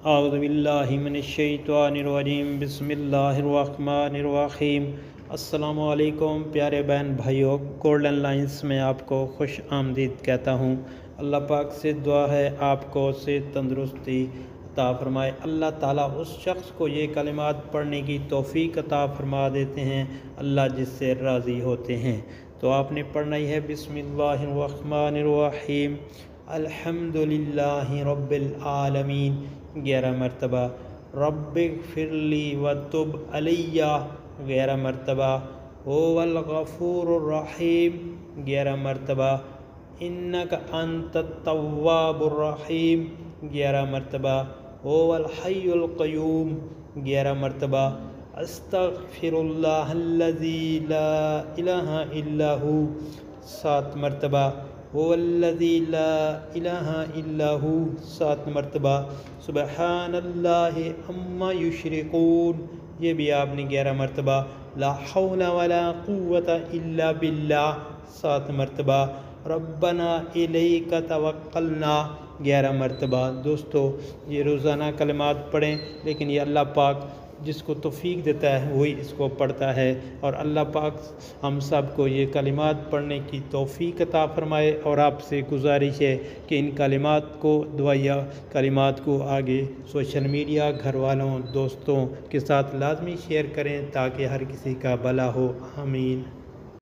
اعوذ باللہ من الشیطان الرجیم، بسم اللہ الرحمن الرحیم۔ السلام علیکم پیارے بہن بھائیوں، گولڈن لائنز میں آپ کو خوش آمدید کہتا ہوں۔ اللہ پاک سے دعا ہے آپ کو صحت تندرستی عطا فرمائے۔ اللہ تعالیٰ اس شخص کو یہ کلمات پڑھنے کی توفیق عطا فرما دیتے ہیں اللہ جس سے راضی ہوتے ہیں۔ تو آپ نے پڑھنا ہی ہے بسم اللہ الرحمن الرحیم، الحمدللہ رب العالمین 11 مرتبہ، رب اغفر لی وتب علی 11 مرتبہ، هو الغفور الرحیم 11 مرتبہ، انک انت التواب الرحیم 11 مرتبہ، هو الحی القیوم 11 مرتبہ، استغفر اللہ الذی لا الہ الا ہو 7 مرتبہ، هو الذی لا الہ الا ہو 7 مرتبہ، سبحان اللہ عما یشرکون یہ بھی آپ نے 11 مرتبہ، لا حول ولا قوة الا باللہ 7 مرتبہ، ربنا الیک توکلنا 11 مرتبہ۔ دوستو یہ روزانہ کلمات پڑھیں، لیکن یہ اللہ پاک جس کو توفیق دیتا ہے وہی اس کو پڑھتا ہے، اور اللہ پاک ہم سب کو یہ کلمات پڑھنے کی توفیق عطا فرمائے۔ اور آپ سے گزارش ہے کہ ان کلمات کو دعائیہ کلمات کو آگے سوشل میڈیا، گھر والوں، دوستوں کے ساتھ لازمی شیئر کریں تاکہ ہر کسی کا بھلا ہو۔ آمین۔